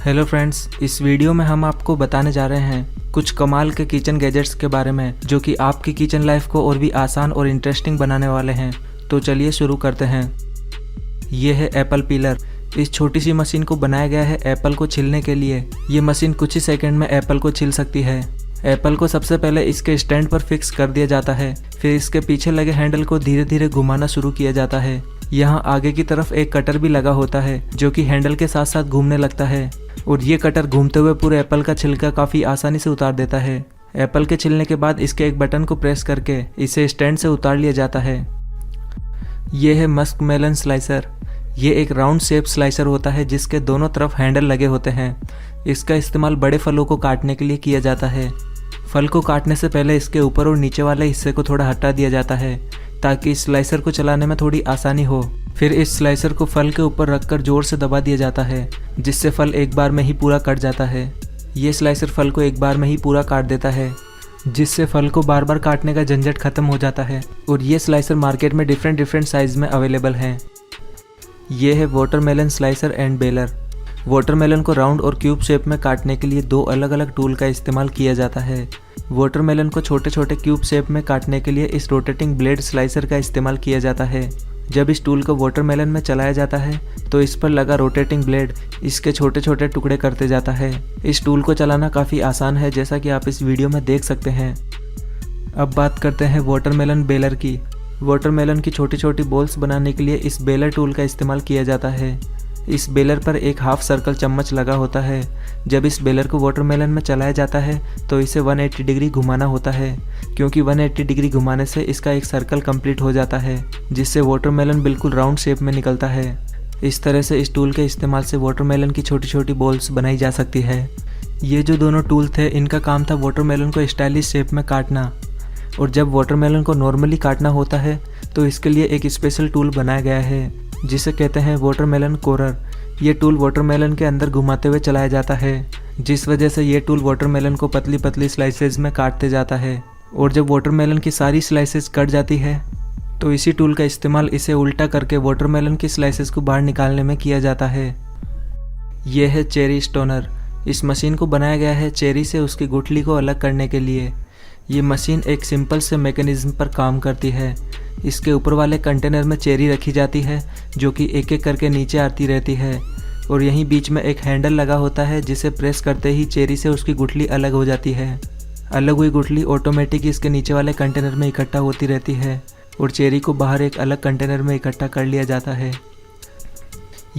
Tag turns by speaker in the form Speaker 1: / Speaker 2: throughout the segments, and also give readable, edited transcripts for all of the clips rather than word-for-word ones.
Speaker 1: Hello friends, इस video में हम आपको बताने जा रहे हैं कुछ कमाल के किचन गैजेट्स के बारे में जो कि आपकी किचन लाइफ को और भी आसान और इंटरेस्टिंग बनाने वाले हैं। तो चलिए शुरू करते हैं। ये है एप्पल पीलर। इस छोटी सी मशीन को बनाया गया है एप्पल को छीलने के लिए। ये मशीन कुछ ही सेकंड में एप्पल को छील सकती है। एप्पल को सबसे पहले इसके स्टैंड पर फिक्स कर दिया जाता है, फिर इसके पीछे लगे हैंडल को धीरे धीरे घुमाना शुरू किया जाता है। यहाँ आगे की तरफ एक कटर भी लगा होता है जो कि हैंडल के साथ साथ घूमने लगता है और ये कटर घूमते हुए पूरे एप्पल का छिलका काफ़ी आसानी से उतार देता है। एप्पल के छिलने के बाद इसके एक बटन को प्रेस करके इसे स्टैंड से उतार लिया जाता है। ये है मस्क मेलन स्लाइसर। ये एक राउंड शेप स्लाइसर होता है जिसके दोनों तरफ हैंडल लगे होते हैं। इसका इस्तेमाल बड़े फलों को काटने के लिए किया जाता है। फल को काटने से पहले इसके ऊपर और नीचे वाले हिस्से को थोड़ा हटा दिया जाता है ताकि इस स्लाइसर को चलाने में थोड़ी आसानी हो। फिर इस स्लाइसर को फल के ऊपर रखकर जोर से दबा दिया जाता है जिससे फल एक बार में ही पूरा कट जाता है। ये स्लाइसर फल को एक बार में ही पूरा काट देता है जिससे फल को बार बार काटने का झंझट खत्म हो जाता है। और ये स्लाइसर मार्केट में डिफरेंट साइज में अवेलेबल हैं। ये है watermelon slicer and baler. Watermelon को राउंड और क्यूब शेप में काटने के लिए दो अलग अलग टूल का इस्तेमाल किया जाता है। वाटरमेलन को छोटे छोटे क्यूब शेप में काटने के लिए इस रोटेटिंग ब्लेड स्लाइसर का इस्तेमाल किया जाता है। जब इस टूल को वाटरमेलन में चलाया जाता है तो इस पर लगा रोटेटिंग ब्लेड इसके छोटे छोटे टुकड़े करते जाता है। इस टूल को चलाना काफ़ी आसान है जैसा कि आप इस वीडियो में देख सकते हैं। अब बात करते हैं वाटरमेलन बेलर की। वाटरमेलन की छोटी छोटी बॉल्स बनाने के लिए इस बेलर टूल का इस्तेमाल किया जाता है। इस बेलर पर एक हाफ सर्कल चम्मच लगा होता है। जब इस बेलर को वाटरमेलन में चलाया जाता है तो इसे 180 डिग्री घुमाना होता है क्योंकि 180 डिग्री घुमाने से इसका एक सर्कल कंप्लीट हो जाता है जिससे वाटरमेलन बिल्कुल राउंड शेप में निकलता है। इस तरह से इस टूल के इस्तेमाल से वाटरमेलन की छोटी छोटी बॉल्स बनाई जा सकती है। ये जो दोनों टूल थे इनका काम था वाटरमेलन को स्टाइलिश शेप में काटना। और जब वाटरमेलन को नॉर्मली काटना होता है तो इसके लिए एक स्पेशल टूल बनाया गया है जिसे कहते हैं वाटरमेलन कोरर। ये टूल वाटरमेलन के अंदर घुमाते हुए चलाया जाता है जिस वजह से ये टूल वाटरमेलन को पतली पतली स्लाइसेस में काटते जाता है। और जब वाटरमेलन की सारी स्लाइसेस कट जाती है तो इसी टूल का इस्तेमाल इसे उल्टा करके वाटरमेलन की स्लाइसेस को बाहर निकालने में किया जाता है। यह है चेरी स्टोनर। इस मशीन को बनाया गया है चेरी से उसकी गुठली को अलग करने के लिए। ये मशीन एक सिंपल से मैकेनिज्म पर काम करती है। इसके ऊपर वाले कंटेनर में चेरी रखी जाती है जो कि एक एक करके नीचे आती रहती है और यहीं बीच में एक हैंडल लगा होता है जिसे प्रेस करते ही चेरी से उसकी गुठली अलग हो जाती है। अलग हुई गुठली ऑटोमेटिक इसके नीचे वाले कंटेनर में इकट्ठा होती रहती है और चेरी को बाहर एक अलग कंटेनर में इकट्ठा कर लिया जाता है।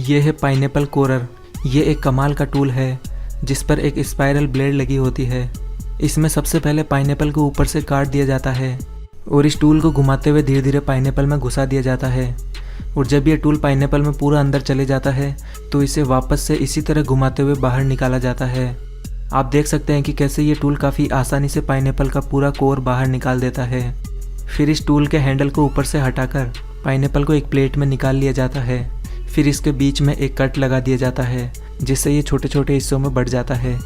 Speaker 1: ये है पाइनएप्पल कोरर। ये एक कमाल का टूल है जिस पर एक स्पाइरल ब्लेड लगी होती है। इसमें सबसे पहले पाइनएप्पल को ऊपर से काट दिया जाता है और इस टूल को घुमाते हुए धीरे धीरे पाइनएप्पल में घुसा दिया जाता है। और जब ये टूल पाइनएप्पल में पूरा अंदर चले जाता है तो इसे वापस से इसी तरह घुमाते हुए बाहर निकाला जाता है। आप देख सकते हैं कि कैसे ये टूल काफ़ी आसानी से पाइनएप्पल का पूरा कोर बाहर निकाल देता है। फिर इस टूल के हैंडल को ऊपर से हटाकर पाइनएप्पल को एक प्लेट में निकाल लिया जाता है। फिर इसके बीच में एक कट लगा दिया जाता है जिससे ये छोटे छोटे हिस्सों में बढ़ जाता है।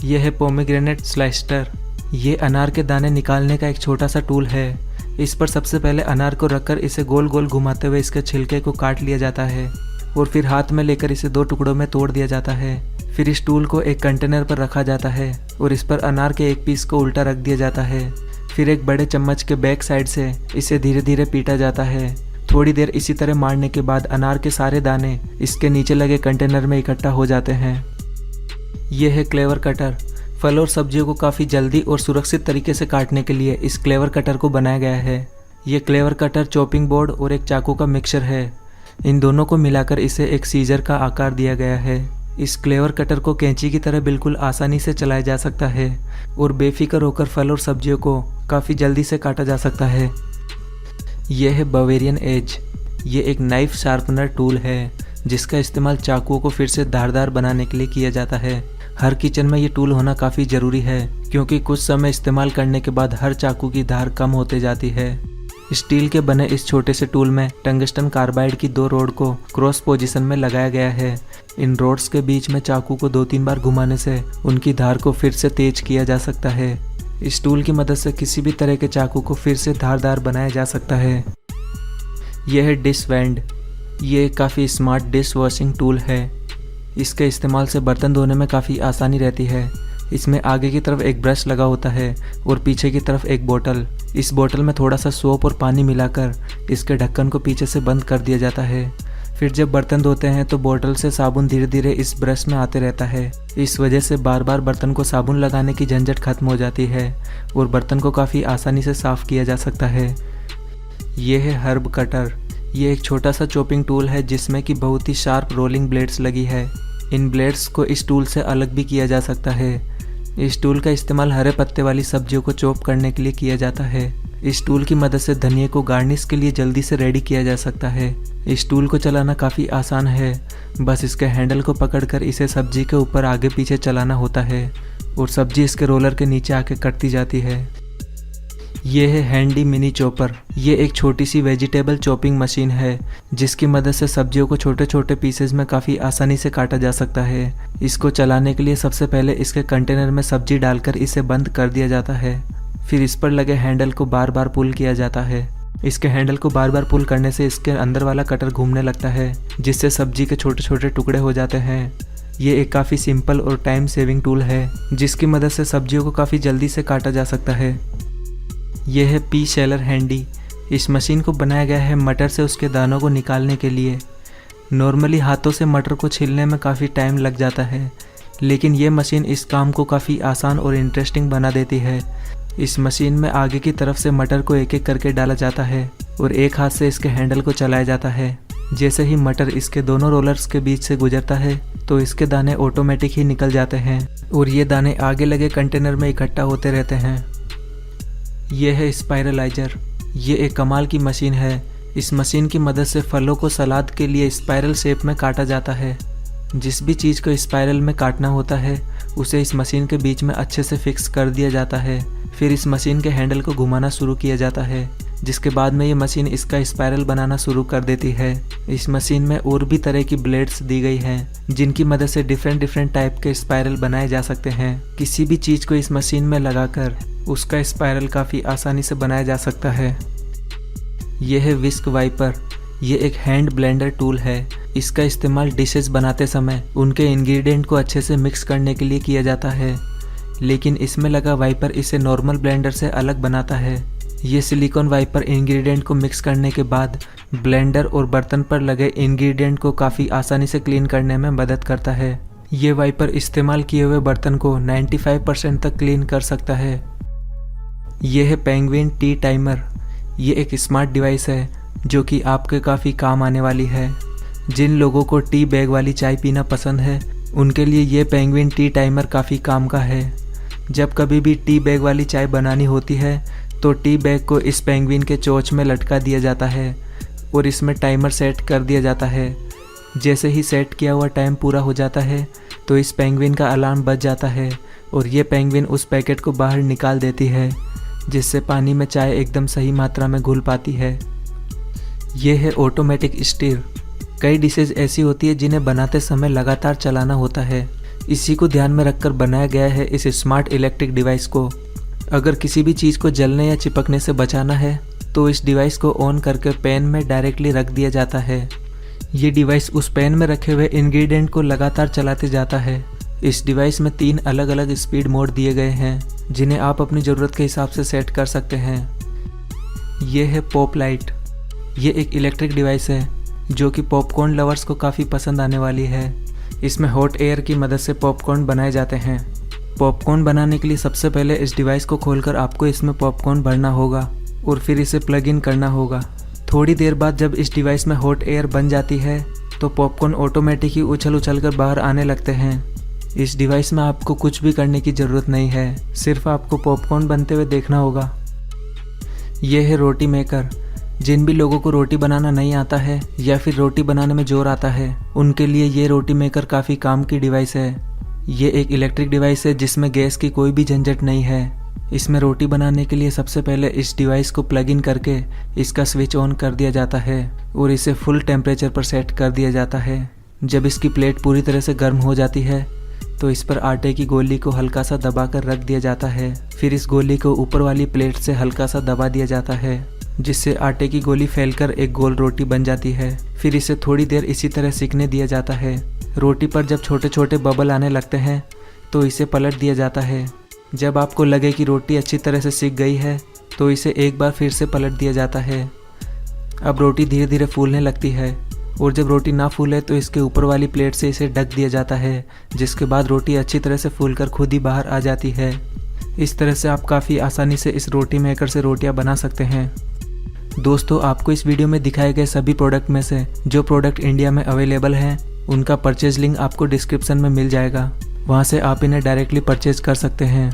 Speaker 1: यह है पोमेग्रेनेट स्लाइसर। ये अनार के दाने निकालने का एक छोटा सा टूल है। इस पर सबसे पहले अनार को रखकर इसे गोल गोल घुमाते हुए इसके छिलके को काट लिया जाता है और फिर हाथ में लेकर इसे दो टुकड़ों में तोड़ दिया जाता है। फिर इस टूल को एक कंटेनर पर रखा जाता है और इस पर अनार के एक पीस को उल्टा रख दिया जाता है। फिर एक बड़े चम्मच के बैक साइड से इसे धीरे धीरे पीटा जाता है। थोड़ी देर इसी तरह मारने के बाद अनार के सारे दाने इसके नीचे लगे कंटेनर में इकट्ठा हो जाते हैं। यह है क्लेवर कटर। फल और सब्जियों को काफ़ी जल्दी और सुरक्षित तरीके से काटने के लिए इस क्लेवर कटर को बनाया गया है। ये क्लेवर कटर चॉपिंग बोर्ड और एक चाकू का मिक्सचर है। इन दोनों को मिलाकर इसे एक सीजर का आकार दिया गया है। इस क्लेवर कटर को कैंची की तरह बिल्कुल आसानी से चलाया जा सकता है और बेफिक्र होकर फल और सब्जियों को काफ़ी जल्दी से काटा जा सकता है। यह है बावेरियन एज। ये एक नाइफ शार्पनर टूल है जिसका इस्तेमाल चाकुओं को फिर से धारदार बनाने के लिए किया जाता है। हर किचन में ये टूल होना काफ़ी ज़रूरी है क्योंकि कुछ समय इस्तेमाल करने के बाद हर चाकू की धार कम होते जाती है। स्टील के बने इस छोटे से टूल में टंगस्टन कार्बाइड की दो रोड को क्रॉस पोजीशन में लगाया गया है। इन रोड्स के बीच में चाकू को 2-3 बार घुमाने से उनकी धार को फिर से तेज किया जा सकता है। इस टूल की मदद से किसी भी तरह के चाकू को फिर से धारदार बनाया जा सकता है। यह है डिश वैंड। ये काफ़ी स्मार्ट डिश वॉशिंग टूल है। इसके इस्तेमाल से बर्तन धोने में काफ़ी आसानी रहती है। इसमें आगे की तरफ एक ब्रश लगा होता है और पीछे की तरफ एक बोतल। इस बोतल में थोड़ा सा सोप और पानी मिलाकर इसके ढक्कन को पीछे से बंद कर दिया जाता है। फिर जब बर्तन धोते हैं तो बोतल से साबुन धीरे धीरे इस ब्रश में आते रहता है। इस वजह से बार बार बर्तन को साबुन लगाने की झंझट खत्म हो जाती है और बर्तन को काफ़ी आसानी से साफ़ किया जा सकता है। ये है हर्ब कटर। ये एक छोटा सा चॉपिंग टूल है जिसमें कि बहुत ही शार्प रोलिंग ब्लेड्स लगी है। इन ब्लेड्स को इस टूल से अलग भी किया जा सकता है। इस टूल का इस्तेमाल हरे पत्ते वाली सब्जियों को चॉप करने के लिए किया जाता है। इस टूल की मदद से धनिये को गार्निश के लिए जल्दी से रेडी किया जा सकता है। इस टूल को चलाना काफ़ी आसान है, बस इसके हैंडल को पकड़कर इसे सब्जी के ऊपर आगे पीछे चलाना होता है और सब्जी इसके रोलर के नीचे आके कटती जाती है। ये है हैंडी मिनी चॉपर। ये एक छोटी सी वेजिटेबल चॉपिंग मशीन है जिसकी मदद से सब्जियों को छोटे छोटे पीसेस में काफ़ी आसानी से काटा जा सकता है। इसको चलाने के लिए सबसे पहले इसके कंटेनर में सब्जी डालकर इसे बंद कर दिया जाता है। फिर इस पर लगे हैंडल को बार बार पुल किया जाता है। इसके हैंडल को बार बार पुल करने से इसके अंदर वाला कटर घूमने लगता है जिससे सब्जी के छोटे छोटे टुकड़े हो जाते हैं। ये एक काफ़ी सिंपल और टाइम सेविंग टूल है जिसकी मदद से सब्जियों को काफ़ी जल्दी से काटा जा सकता है। यह है पी शेलर हैंडी। इस मशीन को बनाया गया है मटर से उसके दानों को निकालने के लिए। नॉर्मली हाथों से मटर को छीलने में काफ़ी टाइम लग जाता है, लेकिन ये मशीन इस काम को काफ़ी आसान और इंटरेस्टिंग बना देती है। इस मशीन में आगे की तरफ से मटर को एक एक करके डाला जाता है और एक हाथ से इसके हैंडल को चलाया जाता है। जैसे ही मटर इसके दोनों रोलर्स के बीच से गुजरता है तो इसके दाने ऑटोमेटिक ही निकल जाते हैं और ये दाने आगे लगे कंटेनर में इकट्ठा होते रहते हैं। यह है स्पाइरलाइजर। ये एक कमाल की मशीन है। इस मशीन की मदद से फलों को सलाद के लिए स्पाइरल शेप में काटा जाता है। जिस भी चीज़ को स्पाइरल में काटना होता है उसे इस मशीन के बीच में अच्छे से फिक्स कर दिया जाता है। फिर इस मशीन के हैंडल को घुमाना शुरू किया जाता है, जिसके बाद में ये मशीन इसका स्पाइरल बनाना शुरू कर देती है। इस मशीन में और भी तरह की ब्लेड्स दी गई हैं जिनकी मदद से डिफरेंट टाइप के स्पाइरल बनाए जा सकते हैं। किसी भी चीज़ को इस मशीन में लगाकर उसका स्पाइरल काफ़ी आसानी से बनाया जा सकता है। यह है विस्क वाइपर। ये एक हैंड ब्लेंडर टूल है। इसका इस्तेमाल डिशेस बनाते समय उनके इंग्रेडिएंट को अच्छे से मिक्स करने के लिए किया जाता है, लेकिन इसमें लगा वाइपर इसे नॉर्मल ब्लेंडर से अलग बनाता है। ये सिलिकॉन वाइपर इंग्रेडिएंट को मिक्स करने के बाद ब्लेंडर और बर्तन पर लगे इंग्रेडिएंट को काफ़ी आसानी से क्लीन करने में मदद करता है। ये वाइपर इस्तेमाल किए हुए बर्तन को 95% तक क्लीन कर सकता है। यह है पेंगुइन टी टाइमर। ये एक स्मार्ट डिवाइस है जो कि आपके काफ़ी काम आने वाली है। जिन लोगों को टी बैग वाली चाय पीना पसंद है उनके लिए ये पेंगुइन टी टाइमर काफ़ी काम का है। जब कभी भी टी बैग वाली चाय बनानी होती है तो टी बैग को इस पेंगुइन के चोंच में लटका दिया जाता है और इसमें टाइमर सेट कर दिया जाता है। जैसे ही सेट किया हुआ टाइम पूरा हो जाता है तो इस पेंगुइन का अलार्म बज जाता है और ये पेंगुइन उस पैकेट को बाहर निकाल देती है, जिससे पानी में चाय एकदम सही मात्रा में घुल पाती है। ये है ऑटोमेटिक स्टीर। कई डिशेज ऐसी होती है जिन्हें बनाते समय लगातार चलाना होता है। इसी को ध्यान में रखकर बनाया गया है इस स्मार्ट इलेक्ट्रिक डिवाइस को। अगर किसी भी चीज़ को जलने या चिपकने से बचाना है तो इस डिवाइस को ऑन करके पैन में डायरेक्टली रख दिया जाता है। ये डिवाइस उस पैन में रखे हुए इंग्रेडिएंट को लगातार चलाते जाता है। इस डिवाइस में 3 अलग अलग स्पीड मोड दिए गए हैं जिन्हें आप अपनी ज़रूरत के हिसाब से सेट कर सकते हैं। ये है पॉप लाइट। ये एक इलेक्ट्रिक डिवाइस है जो कि पॉपकॉर्न लवर्स को काफ़ी पसंद आने वाली है। इसमें हॉट एयर की मदद से पॉपकॉर्न बनाए जाते हैं। पॉपकॉर्न बनाने के लिए सबसे पहले इस डिवाइस को खोलकर आपको इसमें पॉपकॉर्न भरना होगा और फिर इसे प्लग इन करना होगा। थोड़ी देर बाद जब इस डिवाइस में हॉट एयर बन जाती है तो पॉपकॉर्न ऑटोमेटिक ही उछल कर बाहर आने लगते हैं। इस डिवाइस में आपको कुछ भी करने की ज़रूरत नहीं है, सिर्फ आपको पॉपकॉर्न बनते हुए देखना होगा। यह है रोटी मेकर। जिन भी लोगों को रोटी बनाना नहीं आता है या फिर रोटी बनाने में जोर आता है उनके लिए ये रोटी मेकर काफ़ी काम की डिवाइस है। ये एक इलेक्ट्रिक डिवाइस है जिसमें गैस की कोई भी झंझट नहीं है। इसमें रोटी बनाने के लिए सबसे पहले इस डिवाइस को प्लग इन करके इसका स्विच ऑन कर दिया जाता है और इसे फुल टेम्परेचर पर सेट कर दिया जाता है। जब इसकी प्लेट पूरी तरह से गर्म हो जाती है तो इस पर आटे की गोली को हल्का सा दबाकर रख दिया जाता है। फिर इस गोली को ऊपर वाली प्लेट से हल्का सा दबा दिया जाता है जिससे आटे की गोली फैलकर एक गोल रोटी बन जाती है। फिर इसे थोड़ी देर इसी तरह सिकने दिया जाता है। रोटी पर जब छोटे छोटे बबल आने लगते हैं तो इसे पलट दिया जाता है। जब आपको लगे कि रोटी अच्छी तरह से सिक गई है तो इसे एक बार फिर से पलट दिया जाता है। अब रोटी धीरे धीरे फूलने लगती है और जब रोटी ना फूले तो इसके ऊपर वाली प्लेट से इसे ढक दिया जाता है, जिसके बाद रोटी अच्छी तरह से फूलकर खुद ही बाहर आ जाती है। इस तरह से आप काफ़ी आसानी से इस रोटी मेकर से रोटियां बना सकते हैं। दोस्तों, आपको इस वीडियो में दिखाए गए सभी प्रोडक्ट में से जो प्रोडक्ट इंडिया में अवेलेबल हैं उनका परचेज लिंक आपको डिस्क्रिप्शन में मिल जाएगा, वहाँ से आप इन्हें डायरेक्टली परचेज कर सकते हैं।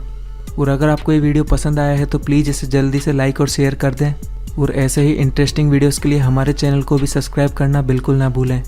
Speaker 1: और अगर आपको ये वीडियो पसंद आया है तो प्लीज़ इसे जल्दी से लाइक और शेयर कर दें और ऐसे ही इंटरेस्टिंग वीडियोस के लिए हमारे चैनल को भी सब्सक्राइब करना बिल्कुल ना भूलें।